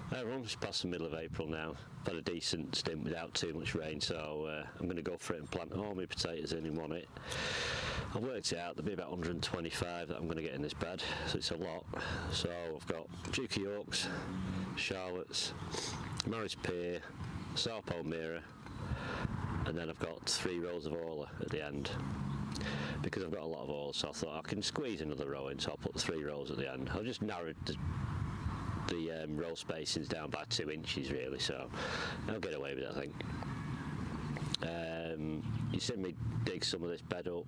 Hi everyone, it's past the middle of April now. I've had a decent stint without too much rain, so I'm going to go for it and plant all my potatoes in one it. I've worked it out, there'll be about 125 that I'm going to get in this bed, so it's a lot. So I've got Duke Yorks, Charlottes, Morris Pear, Sao Palmyra, and then I've got 3 rows of Orla at the end. Because I've got a lot of Orla, so I thought I can squeeze another row in, so I'll put 3 rows at the end. I've just narrowed the row spacing's down by 2 inches really, so I'll get away with it, I think. You see me dig some of this bed up.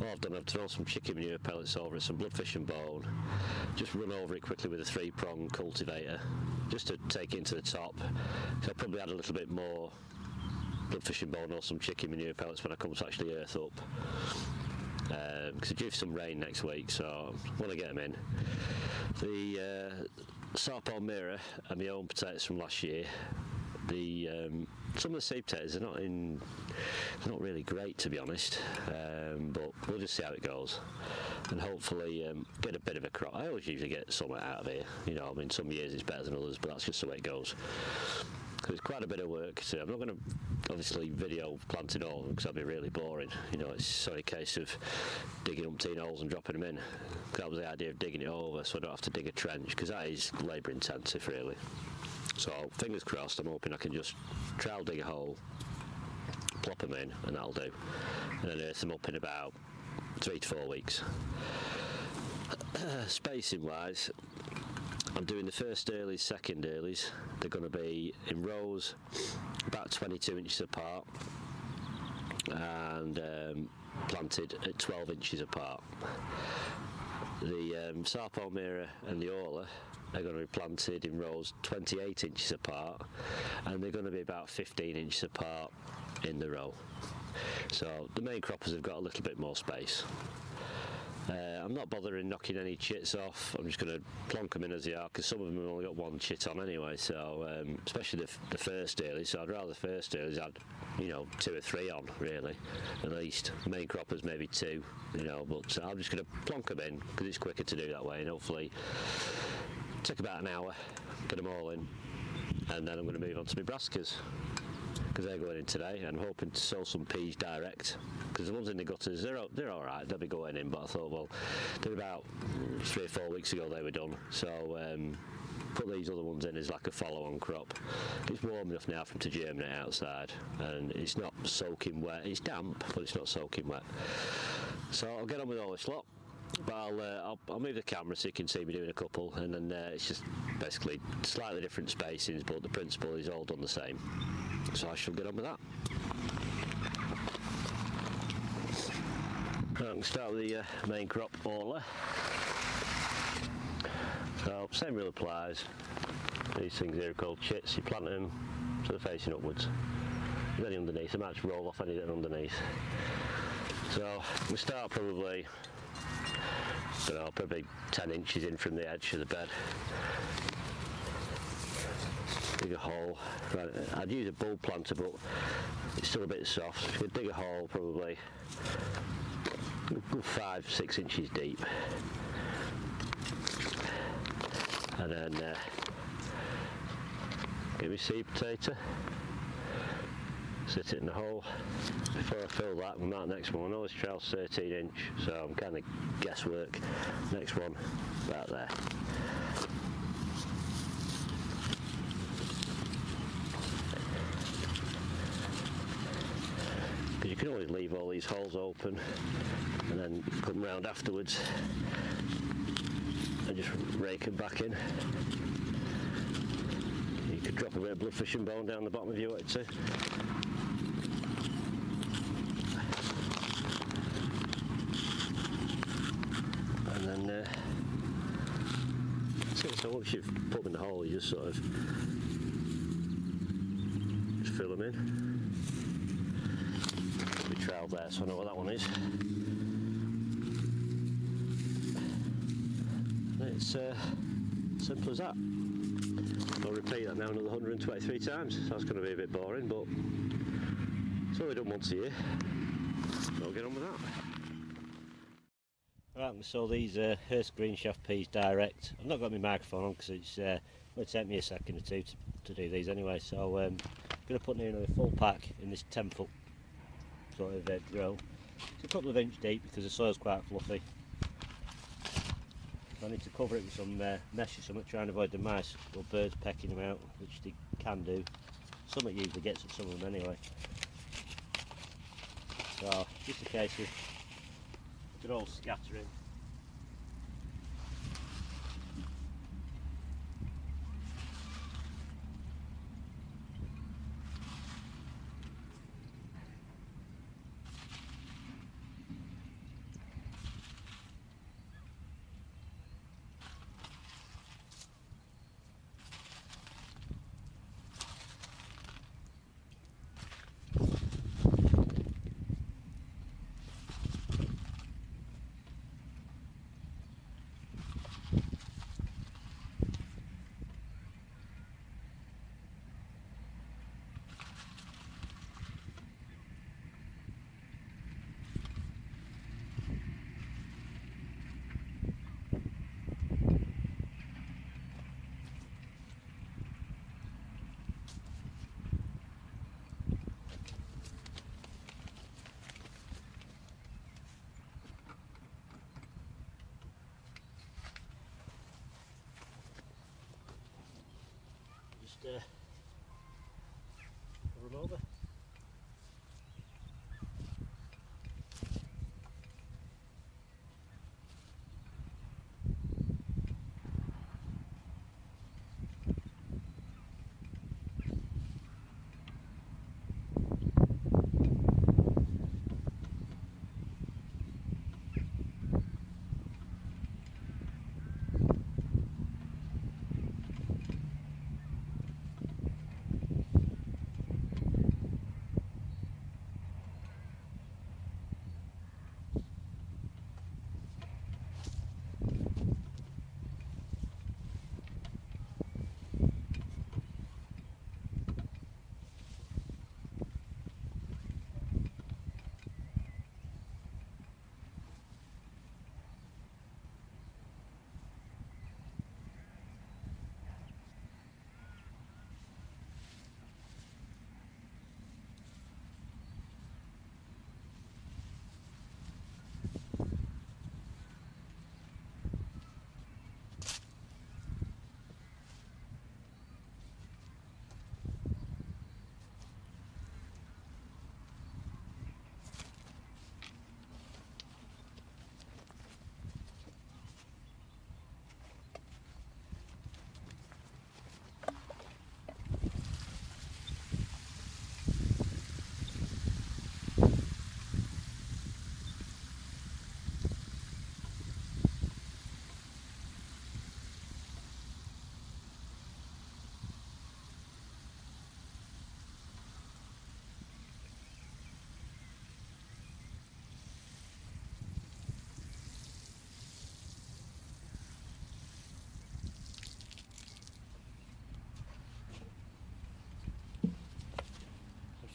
All I've done, I've thrown some chicken manure pellets over it, some bloodfish and bone, just run over it quickly with a 3-prong cultivator just to take it into the top. So I'll probably add a little bit more bloodfish and bone or some chicken manure pellets when I come to actually earth up, because it's due for some rain next week, so I want to get them in. The Sao Palmyra are my own potatoes from last year. Some of the seed potatoes are not really great, to be honest, but we'll just see how it goes and hopefully get a bit of a crop. I always usually get something out of here, you know. I mean, some years it's better than others, but that's just the way it goes. So it's quite a bit of work. So I'm not going to obviously video planting all of them because that'd be really boring. You know, it's only a case of digging umpteen holes and dropping them in. That was the idea of digging it over, so I don't have to dig a trench, because that is labour intensive really. So fingers crossed, I'm hoping I can just trowel dig a hole, plop them in, and that'll do, and then earth them up in about 3 to 4 weeks. Spacing wise, I'm doing the first earlies, second earlies. They're going to be in rows about 22 inches apart and planted at 12 inches apart. The Sao Palmyra and the Orla are going to be planted in rows 28 inches apart, and they're going to be about 15 inches apart in the row. So the main croppers have got a little bit more space. I'm not bothering knocking any chits off. I'm just going to plonk them in as they are, because some of them have only got 1 chit on anyway, so especially the first early, so I'd rather the first earlies add, you know, 2 or 3 on really, at least. Main croppers maybe 2, you know, but I'm just going to plonk them in because it's quicker to do that way, and hopefully take about an hour, get them all in, and then I'm going to move on to my brassicas, because they're going in today, and I'm hoping to sow some peas direct, because the ones in the gutters, they're all right, they'll be going in, but I thought, well, they're about 3 or 4 weeks ago they were done, so put these other ones in as like a follow-on crop. It's warm enough now for them to germinate outside, and it's not soaking wet. It's damp, but it's not soaking wet. So I'll get on with all this lot, but I'll move the camera so you can see me doing a couple, and then it's just basically slightly different spacings, but the principle is all done the same. So I shall get on with that. Right, I'm going to start with the main crop, Orla. So same rule applies. These things here are called chits. You plant them so they're facing upwards. There's any underneath, I might just roll off anything underneath. So we start probably, I don't know, probably 10 inches in from the edge of the bed. Dig a hole. Right, I'd use a bulb planter, but it's still a bit soft. So you dig a hole probably 5-6 inches deep, and then get my seed potato, sit it in the hole. Before I fill that, we mark the next one. I know this trail's 13 inch, so I'm kind of guesswork. Next one, about there. Because you can always leave all these holes open and then come round afterwards and just rake them back in. You could drop a bit of bloodfish and bone down the bottom if you wanted to. And then so once you've put them in the hole, you just sort of just fill them in. We trowel there, so I know what that one is. And it's simple as that. I'll repeat that now another 123 times, so that's going to be a bit boring, but it's only done once a year. So I'll get on with that. Right, so these Hearst green shaft peas direct. I've not got my microphone on because it's It'll take me a second or two to do these anyway, so I'm going to put nearly a full pack in this 10-foot sort of row. It's a couple of inch deep because the soil's quite fluffy. So I need to cover it with some mesh or something, try and avoid the mice or birds pecking them out, which they can do. Something usually gets at some of them anyway. So just a case of good old scattering. Cover them over.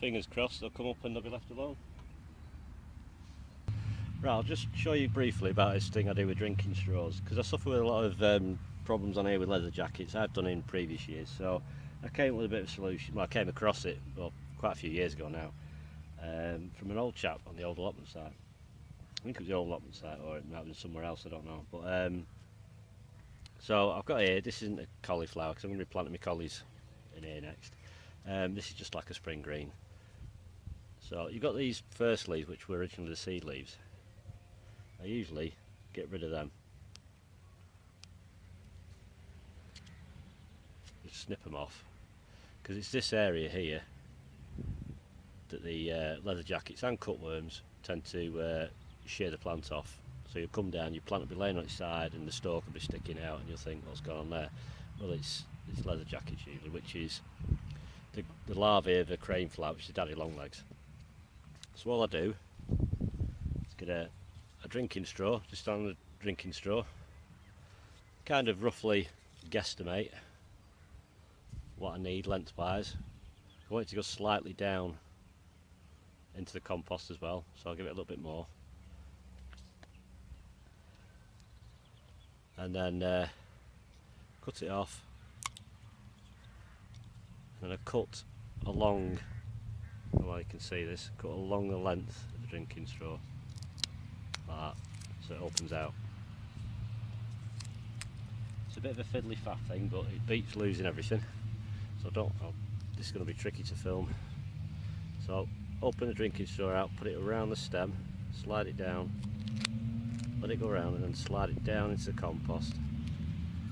Fingers crossed they'll come up and they'll be left alone. Right, I'll just show you briefly about this thing I do with drinking straws, because I suffer with a lot of problems on here with leather jackets. I've done it in previous years, so I came up with a bit of a solution. Well, I came across it quite a few years ago now, from an old chap on the old allotment site. I think it was the old allotment site, or it might have been somewhere else, I don't know. But so I've got here, this isn't a cauliflower because I'm going to be planting my collies in here next. This is just like a spring green. So you've got these first leaves, which were originally the seed leaves. I usually get rid of them. Just snip them off, because it's this area here that the leather jackets and cutworms tend to shear the plant off. So you'll come down, your plant will be laying on its side and the stalk will be sticking out, and you'll think, what's going on there? Well, it's leather jackets usually, which is the larvae of a crane fly, which is daddy longlegs. So all I do is get a drinking straw, just on a drinking straw, kind of roughly guesstimate what I need lengthwise. I want it to go slightly down into the compost as well, so I'll give it a little bit more. And then cut it off and I cut along, well, you can see this, cut along the length of the drinking straw, like that, so it opens out. It's a bit of a fiddly faff thing, but it beats losing everything, so this is going to be tricky to film. So open the drinking straw out, put it around the stem, slide it down, let it go around, and then slide it down into the compost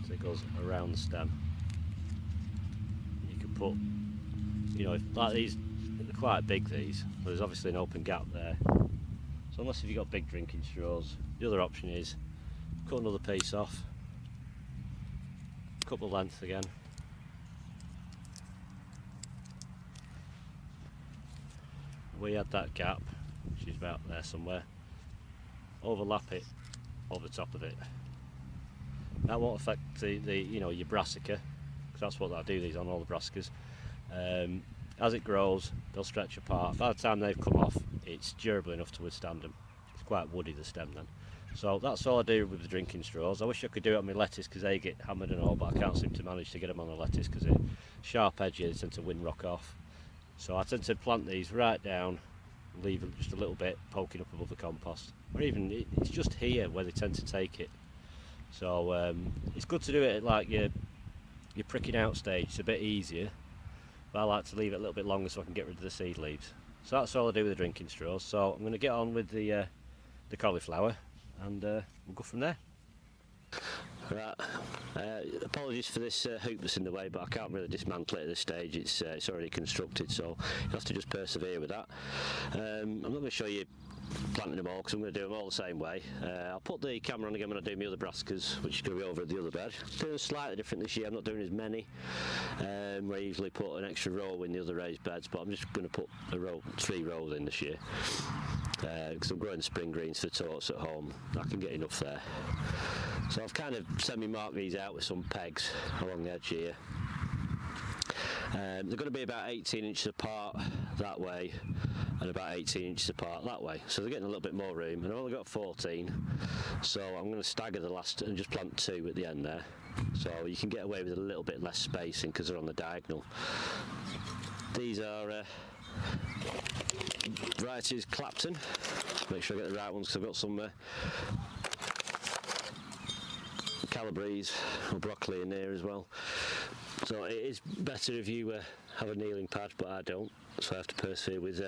so it goes around the stem. You can put, you know, like these, they're quite big, these, but there's obviously an open gap there, so unless if you've got big drinking straws, the other option is cut another piece off, cut the length again, we had that gap, which is about there somewhere, overlap it over the top of it. That won't affect the you know, your brassica, because that's what I do these on, all the brassicas. As it grows, they'll stretch apart. By the time they've come off, it's durable enough to withstand them. It's quite woody, the stem then. So that's all I do with the drinking straws. I wish I could do it on my lettuce because they get hammered and all, but I can't seem to manage to get them on the lettuce because the sharp edges tend to windrock off. So I tend to plant these right down, leave them just a little bit poking up above the compost, or even it's just here where they tend to take it. So it's good to do it at like your pricking out stage. It's a bit easier, but I like to leave it a little bit longer so I can get rid of the seed leaves. So that's all I do with the drinking straws. So I'm going to get on with the cauliflower, and we'll go from there. Right, apologies for this hoop that's in the way, but I can't really dismantle it at this stage. It's already constructed, so you'll have to just persevere with that. I'm not going to show you planting them all because I'm going to do them all the same way. I'll put the camera on again when I do my other brassicas, which is going to be over at the other bed. Doing them slightly different this year. I'm not doing as many. Where I usually put an extra row in the other raised beds, but I'm just going to put 3 rows in this year because I'm growing spring greens for torts at home. I can get enough there. So I've kind of semi-marked these out with some pegs along the edge here. They're going to be about 18 inches apart that way and about 18 inches apart that way, so they're getting a little bit more room, and I've only got 14, so I'm going to stagger the last and just plant 2 at the end there, so you can get away with a little bit less spacing because they're on the diagonal. These are varieties Clapton. Make sure I get the right ones because I've got some Calabrese or broccoli in there as well. So it is better if you have a kneeling pad, but I don't, so I have to persevere with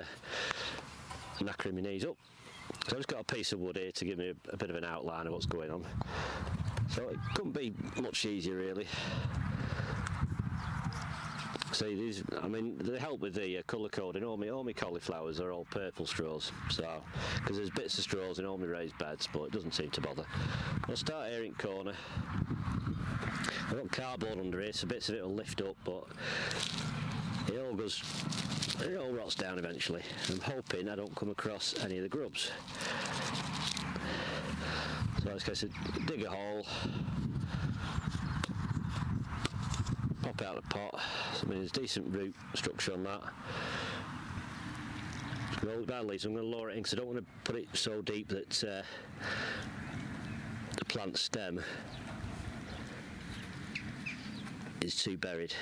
knackering my knees up. So I've just got a piece of wood here to give me a bit of an outline of what's going on. So it couldn't be much easier really. See, these, I mean, they help with the colour coding. All my cauliflowers are all purple straws, so because there's bits of straws in all my raised beds, but it doesn't seem to bother. I'll start here in corner. I've got cardboard under here, so bits of it will lift up, but it all rots down eventually. I'm hoping I don't come across any of the grubs. So let's go dig a hole, pop out the pot. I mean, there's decent root structure on that. Roll it badly, so I'm going to lower it in because I don't want to put it so deep that the plant stem is too buried.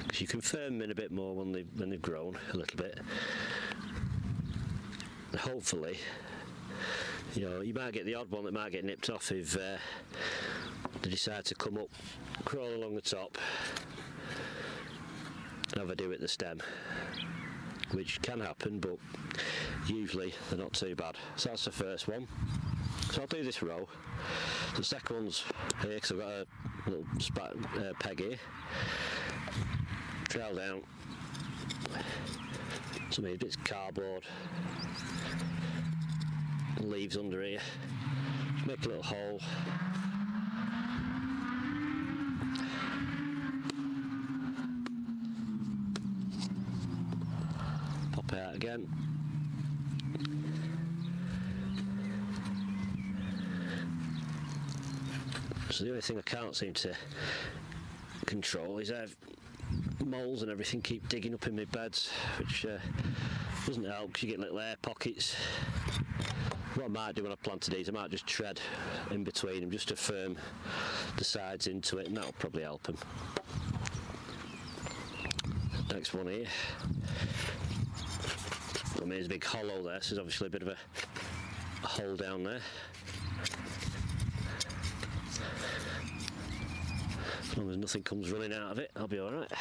Because you can firm them in a bit more when they've grown a little bit. And hopefully, you know, you might get the odd one that might get nipped off if they decide to come up, crawl along the top, and have a do at the stem, which can happen, but usually they're not too bad. So that's the first one. So I'll do this row. The second one's here because I've got a little peg here. Trail down. Some of bits of cardboard. Leaves under here. Just make a little hole. Pop it out again. So the only thing I can't seem to control is moles and everything keep digging up in my beds, which doesn't help because you get little air pockets What I might do when I planted these, I might just tread in between them just to firm the sides into it, and that'll probably help them. Next one here. I mean, there's a big hollow there, so there's obviously a bit of a hole down there. As long as nothing comes running out of it, I'll be alright.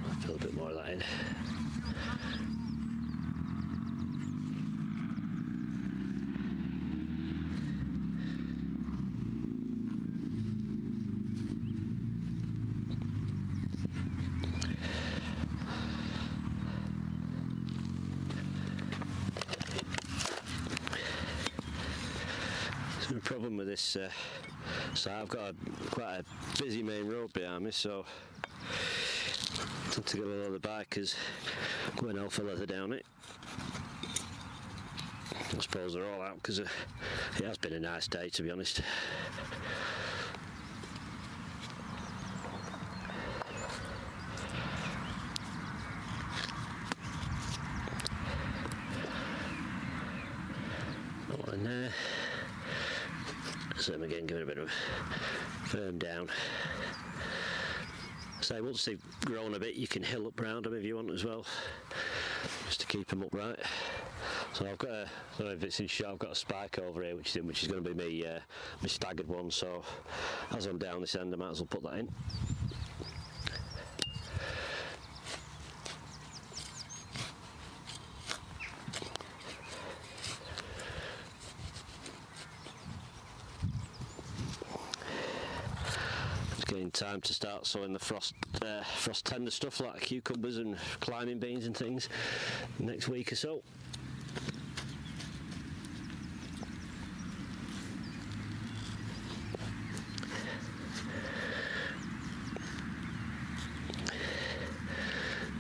I'll fill a bit more of that in. The problem with this so I've got quite a busy main road behind me, so I tend to get a lot of the bikers going hell for leather down it. I suppose they're all out because it has been a nice day, to be honest. That one in there. So again, give it a bit of a firm down. So once they've grown a bit, you can hill up round them if you want as well, just to keep them upright. So I've got I don't know if it's in shot, I've got a spike over here which is going to be my staggered one. So as I'm down this end, I might as well put that in. Getting time to start sowing the frost tender stuff like cucumbers and climbing beans and things next week or so.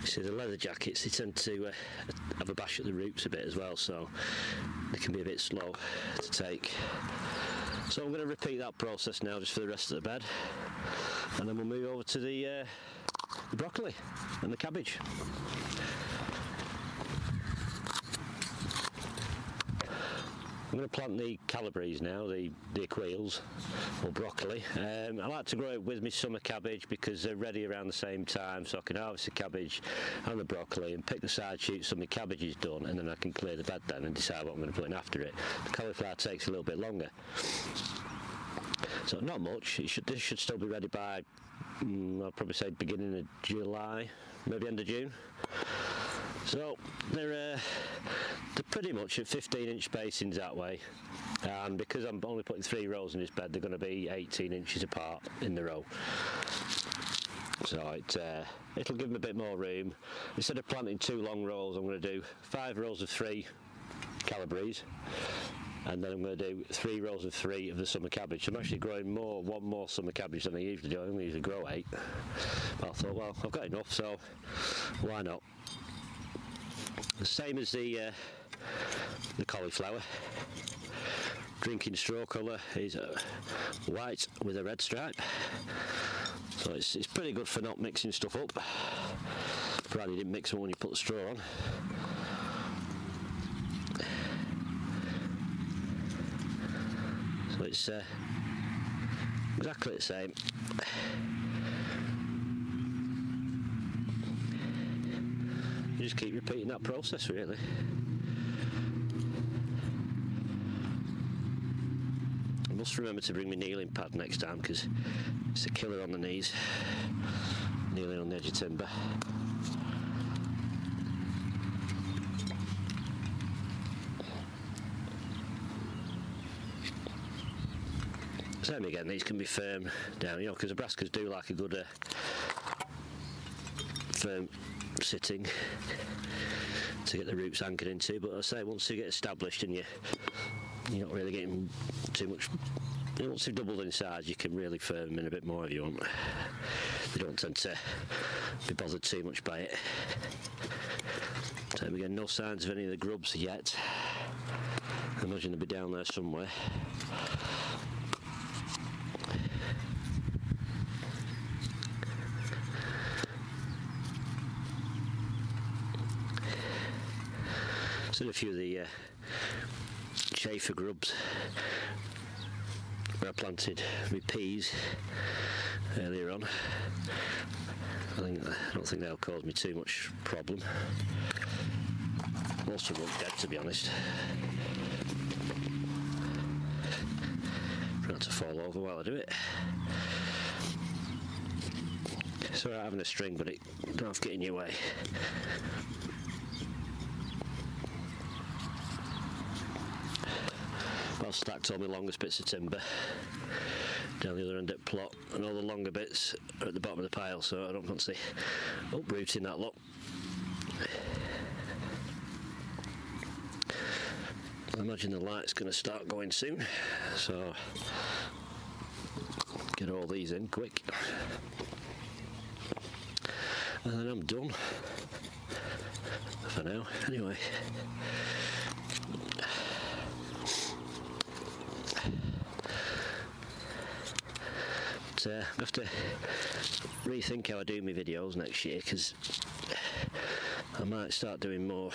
You see, the leather jackets, they tend to have a bash at the roots a bit as well, so they can be a bit slow to take. So I'm going to repeat that process now just for the rest of the bed, and then we'll move over to the broccoli and the cabbage. I'm going to plant the Calabrese now, the aquils, or broccoli. I like to grow it with my summer cabbage because they're ready around the same time, so I can harvest the cabbage and the broccoli and pick the side shoots so my cabbage is done, and then I can clear the bed then and decide what I'm going to put in after it. The cauliflower takes a little bit longer. So not much. This should still be ready by, I'll probably say beginning of July, maybe end of June. So they're pretty much at 15-inch spacings that way, and because I'm only putting 3 rows in this bed, they're going to be 18 inches apart in the row. So it'll give them a bit more room. Instead of planting 2 long rows, I'm going to do 5 rows of 3 Calabrese, and then I'm going to do 3 rows of 3 of the summer cabbage. So I'm actually growing one more summer cabbage than I usually do. I only usually grow 8, but I thought, well, I've got enough, so why not? The same as the cauliflower. Drinking straw colour is white with a red stripe, so it's pretty good for not mixing stuff up, provided you didn't mix them when you put the straw on. So it's exactly the same. You just keep repeating that process, really. I must remember to bring my kneeling pad next time because it's a killer on the knees, kneeling on the edge of timber. Same again, these can be firm down, because the brassicas do like a good firm sitting to get the roots anchored into. But I say, once you get established and you're not really getting too much, once you've doubled in size, you can really firm them in a bit more if you want. They don't tend to be bothered too much by it. Same again, no signs of any of the grubs yet. I imagine they'll be down there somewhere. Still a few of the chafer grubs where I planted my peas earlier on. I don't think they'll cause me too much problem. Most of them look dead, to be honest. Try not to fall over while I do it. It's alright having a string, but it don't have to get in your way. I've stacked all my longest bits of timber down the other end of the plot, and all the longer bits are at the bottom of the pile, so I don't fancy uprooting that lot. I imagine the light's going to start going soon, so get all these in quick, and then I'm done for now anyway. I have to rethink how I do my videos next year, because I might start doing more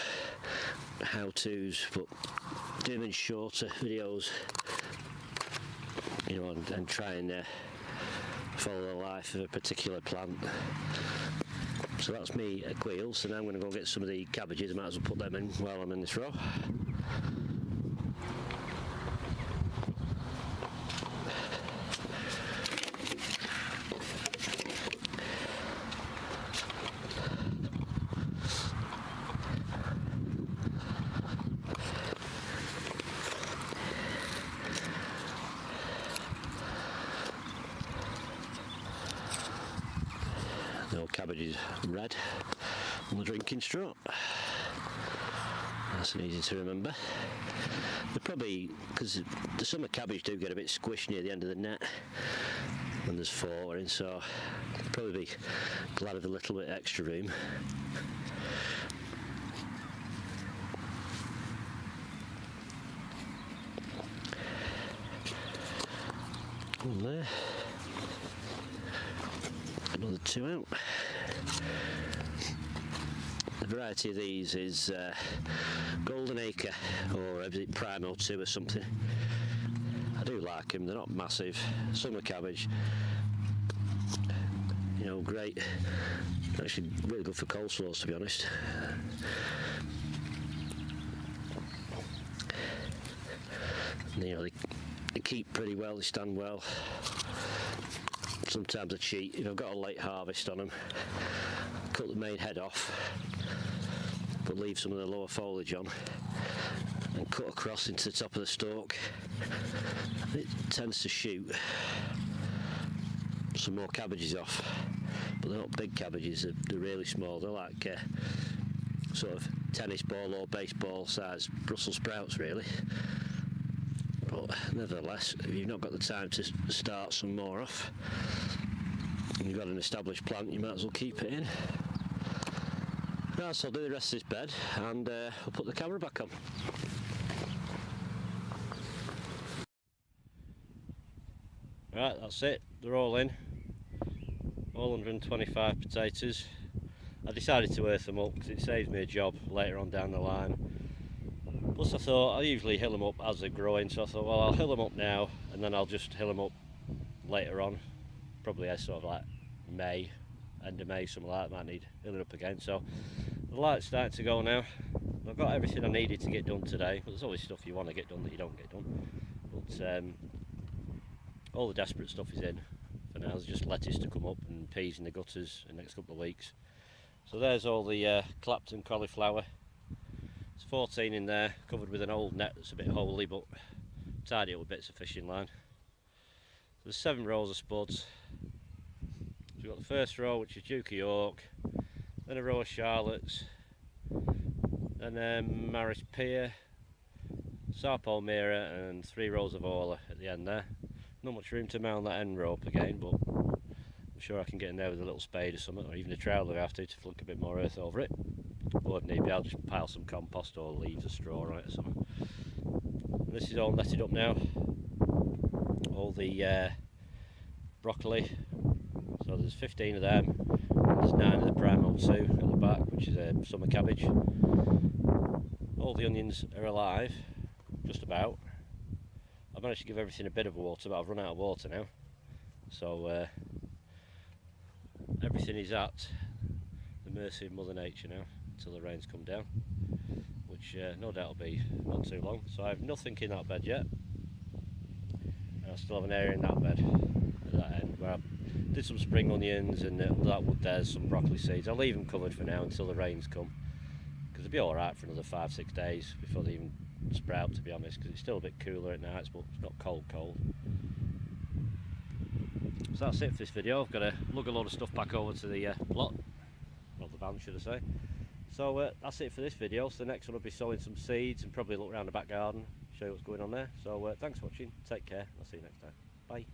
how-tos, but doing them in shorter videos, you know, and try and follow the life of a particular plant. So that's me at Quail, so now I'm going to go get some of the cabbages. I might as well put them in while I'm in this row. The old cabbage is red on the drinking straw. Nice and easy to remember. They're probably, because the summer cabbage do get a bit squished near the end of the net when there's 4 in, so I'd probably be glad of a little bit extra room. One there. Another 2 out. The variety of these is Golden Acre, or is it Primo 2 or something. I do like them, they're not massive. Summer cabbage, you know, great. Actually really good for coleslaws, to be honest. You know, they keep pretty well, they stand well. Sometimes I cheat. If I've got a late harvest on them, cut the main head off, but leave some of the lower foliage on, and cut across into the top of the stalk. It tends to shoot some more cabbages off, but they're not big cabbages, they're really small. They're like sort of tennis ball or baseball size Brussels sprouts, really. But nevertheless, if you've not got the time to start some more off, and you've got an established plant, you might as well keep it in. Right, so I'll do the rest of this bed, and I'll put the camera back on. Right, that's it, they're all in. All 125 potatoes. I decided to earth them up because it saves me a job later on down the line. Plus I thought, I usually hill them up as they're growing, so I thought, well, I'll hill them up now, and then I'll just hill them up later on. Probably as sort of like May, end of May, something like that. Might need hilling up again. So the light's starting to go now. I've got everything I needed to get done today, but there's always stuff you want to get done that you don't get done. But all the desperate stuff is in for now. There's just lettuce to come up and peas in the gutters in the next couple of weeks. So there's all the Clapton cauliflower. There's 14 in there, covered with an old net that's a bit holy, but tidy up with bits of fishing line. There's 7 rows of spuds. So we've got the first row, which is Duke of York, then a row of Charlottes, then Maris Pier, Sao Palmyra, and 3 rows of Orla at the end there. Not much room to mount that end rope again, but I'm sure I can get in there with a little spade or something, or even a trowel if I have to flunk a bit more earth over it. Or if need be, I'll just pile some compost or leaves or straw on it or something. And this is all netted up now. All the broccoli. So there's 15 of them. And there's 9 of the Primo 2 at the back, which is a summer cabbage. all the onions are alive, just about. I've managed to give everything a bit of water, but I've run out of water now. So everything is at the mercy of Mother Nature now, until the rains come down, which no doubt will be not too long. So I have nothing in that bed yet, and I still have an area in that bed at that end where I did some spring onions, and there's some broccoli seeds. I'll leave them covered for now until the rains come, because they'll be alright for another 5-6 days before they even sprout, to be honest, because it's still a bit cooler at night, but it's not cold. So that's it for this video. I've got to lug a load of stuff back over to the plot, or the van should I say. So that's it for this video. So the next one will be sowing some seeds and probably look around the back garden, show you what's going on there. So thanks for watching, take care, I'll see you next time, bye.